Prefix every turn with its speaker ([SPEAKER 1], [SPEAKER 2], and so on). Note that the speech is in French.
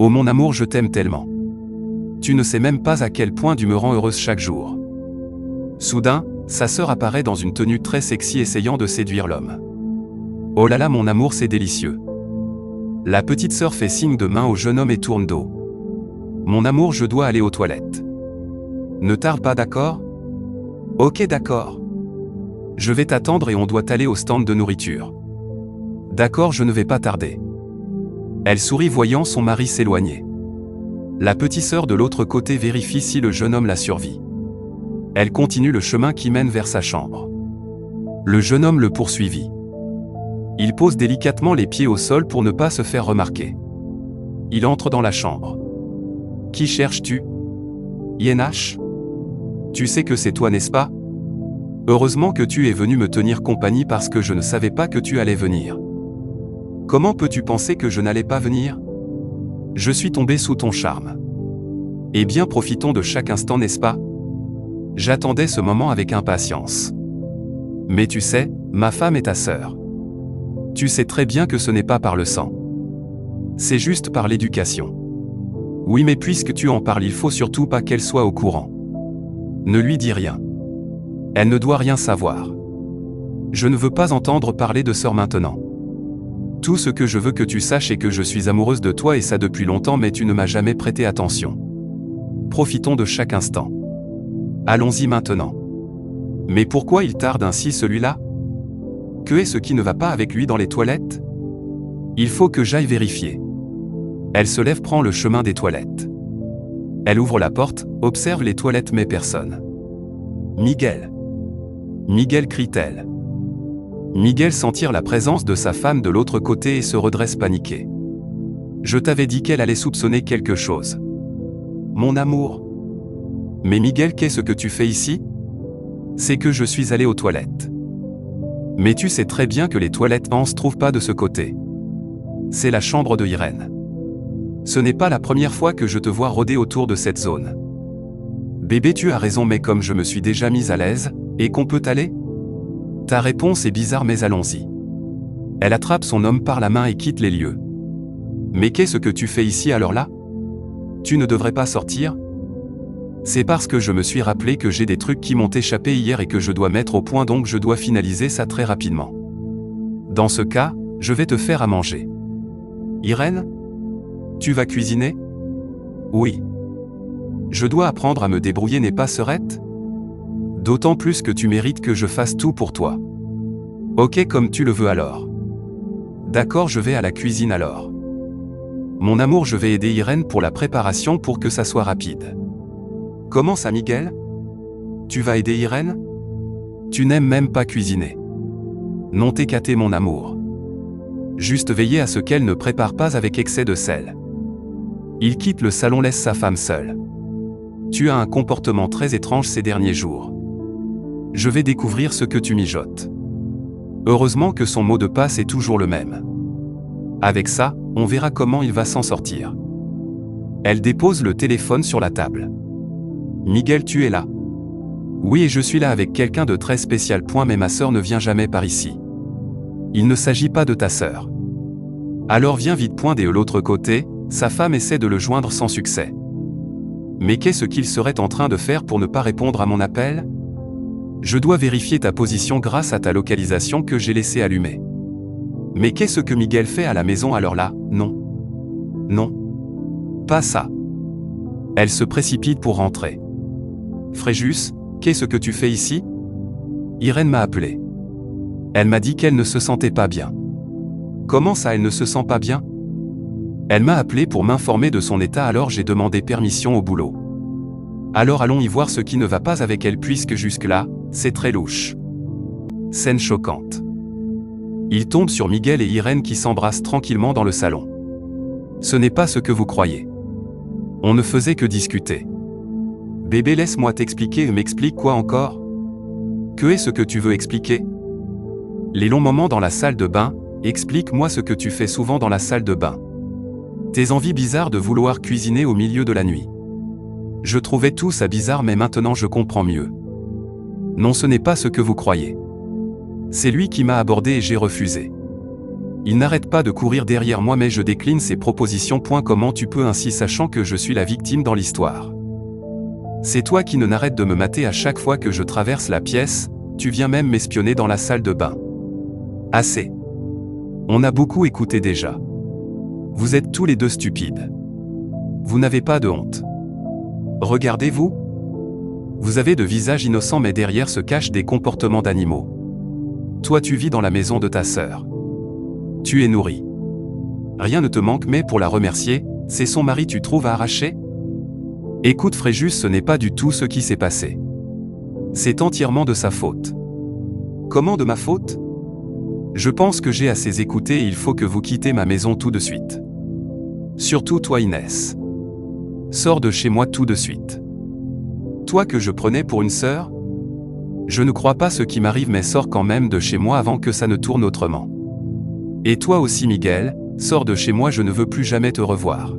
[SPEAKER 1] Oh mon amour, je t'aime tellement. Tu ne sais même pas à quel point tu me rends heureuse chaque jour. Soudain, sa sœur apparaît dans une tenue très sexy essayant de séduire l'homme. Oh là là mon amour, c'est délicieux. La petite sœur fait signe de main au jeune homme et tourne dos. Mon amour, je dois aller aux toilettes. Ne tarde pas, d'accord? Ok, d'accord. Je vais t'attendre et on doit aller au stand de nourriture. D'accord, je ne vais pas tarder. Elle sourit voyant son mari s'éloigner. La petite sœur de l'autre côté vérifie si le jeune homme la survit. Elle continue le chemin qui mène vers sa chambre. Le jeune homme le poursuivit. Il pose délicatement les pieds au sol pour ne pas se faire remarquer. Il entre dans la chambre. Qui cherches-tu? INH? Tu sais que c'est toi, n'est-ce pas? Heureusement que tu es venu me tenir compagnie parce que je ne savais pas que tu allais venir. Comment peux-tu penser que je n'allais pas venir? Je suis tombé sous ton charme. Eh bien, profitons de chaque instant, n'est-ce pas? J'attendais ce moment avec impatience. Mais tu sais, ma femme est ta sœur. Tu sais très bien que ce n'est pas par le sang. C'est juste par l'éducation. Oui, mais puisque tu en parles, il faut surtout pas qu'elle soit au courant. Ne lui dis rien. Elle ne doit rien savoir. Je ne veux pas entendre parler de sœur maintenant. Tout ce que je veux que tu saches est que je suis amoureuse de toi et ça depuis longtemps, mais tu ne m'as jamais prêté attention. Profitons de chaque instant. Allons-y maintenant. Mais pourquoi il tarde ainsi celui-là? Que est-ce qui ne va pas avec lui dans les toilettes? Il faut que j'aille vérifier. Elle se lève, prend le chemin des toilettes. Elle ouvre la porte, observe les toilettes mais personne. Miguel. Miguel, crie-t-elle. Miguel sentir la présence de sa femme de l'autre côté et se redresse paniqué. Je t'avais dit qu'elle allait soupçonner quelque chose. Mon amour. Mais Miguel, qu'est-ce que tu fais ici? C'est que je suis allé aux toilettes. Mais tu sais très bien que les toilettes ne se trouvent pas de ce côté. C'est la chambre de Irène. Ce n'est pas la première fois que je te vois rôder autour de cette zone. Bébé, tu as raison, mais comme je me suis déjà mise à l'aise, et qu'on peut aller? Ta réponse est bizarre, mais allons-y. Elle attrape son homme par la main et quitte les lieux. Mais qu'est-ce que tu fais ici alors là? Tu ne devrais pas sortir? C'est parce que je me suis rappelé que j'ai des trucs qui m'ont échappé hier et que je dois mettre au point, donc je dois finaliser ça très rapidement. Dans ce cas, je vais te faire à manger. Irène? Tu vas cuisiner? Oui. Je dois apprendre à me débrouiller, n'est pas sœurette? D'autant plus que tu mérites que je fasse tout pour toi. Ok, comme tu le veux alors. D'accord, je vais à la cuisine alors. Mon amour, je vais aider Irène pour la préparation pour que ça soit rapide. Comment ça, Miguel? Tu vas aider Irène? Tu n'aimes même pas cuisiner. Non, t'es gâté mon amour. Juste veiller à ce qu'elle ne prépare pas avec excès de sel. Il quitte le salon, laisse sa femme seule. Tu as un comportement très étrange ces derniers jours. Je vais découvrir ce que tu mijotes. Heureusement que son mot de passe est toujours le même. Avec ça, on verra comment il va s'en sortir. Elle dépose le téléphone sur la table. Miguel, tu es là? Oui, et je suis là avec quelqu'un de très spécial. Mais ma sœur ne vient jamais par ici. Il ne s'agit pas de ta sœur. Alors viens vite. De l'autre côté, sa femme essaie de le joindre sans succès. Mais qu'est-ce qu'il serait en train de faire pour ne pas répondre à mon appel? Je dois vérifier ta position grâce à ta localisation que j'ai laissée allumée. Mais qu'est-ce que Miguel fait à la maison alors là? Non. Non. Pas ça. Elle se précipite pour rentrer. Fréjus, qu'est-ce que tu fais ici? Irène m'a appelé. Elle m'a dit qu'elle ne se sentait pas bien. Comment ça, elle ne se sent pas bien? Elle m'a appelé pour m'informer de son état, alors j'ai demandé permission au boulot. Alors allons y voir ce qui ne va pas avec elle puisque jusque-là, c'est très louche. Scène choquante. Il tombe sur Miguel et Irène qui s'embrassent tranquillement dans le salon. Ce n'est pas ce que vous croyez. On ne faisait que discuter. Bébé, laisse-moi t'expliquer. M'explique quoi encore? Que est-ce que tu veux expliquer? Les longs moments dans la salle de bain, explique-moi ce que tu fais souvent dans la salle de bain. Tes envies bizarres de vouloir cuisiner au milieu de la nuit. Je trouvais tout ça bizarre, mais maintenant je comprends mieux. Non, ce n'est pas ce que vous croyez. C'est lui qui m'a abordé et j'ai refusé. Il n'arrête pas de courir derrière moi mais je décline ses propositions. Comment tu peux ainsi sachant que je suis la victime dans l'histoire? C'est toi qui ne n'arrête de me mater à chaque fois que je traverse la pièce, tu viens même m'espionner dans la salle de bain. Assez. On a beaucoup écouté déjà. Vous êtes tous les deux stupides. Vous n'avez pas de honte. Regardez-vous. Vous avez de visages innocents mais derrière se cachent des comportements d'animaux. Toi tu vis dans la maison de ta sœur. Tu es nourri. Rien ne te manque mais pour la remercier, c'est son mari tu trouves à arracher? Écoute Fréjus, ce n'est pas du tout ce qui s'est passé. C'est entièrement de sa faute. Comment de ma faute? Je pense que j'ai assez écouté et il faut que vous quittez ma maison tout de suite. Surtout toi Inès. Sors de chez moi tout de suite. Toi que je prenais pour une sœur? Je ne crois pas ce qui m'arrive mais sors quand même de chez moi avant que ça ne tourne autrement. Et toi aussi Miguel, sors de chez moi, je ne veux plus jamais te revoir.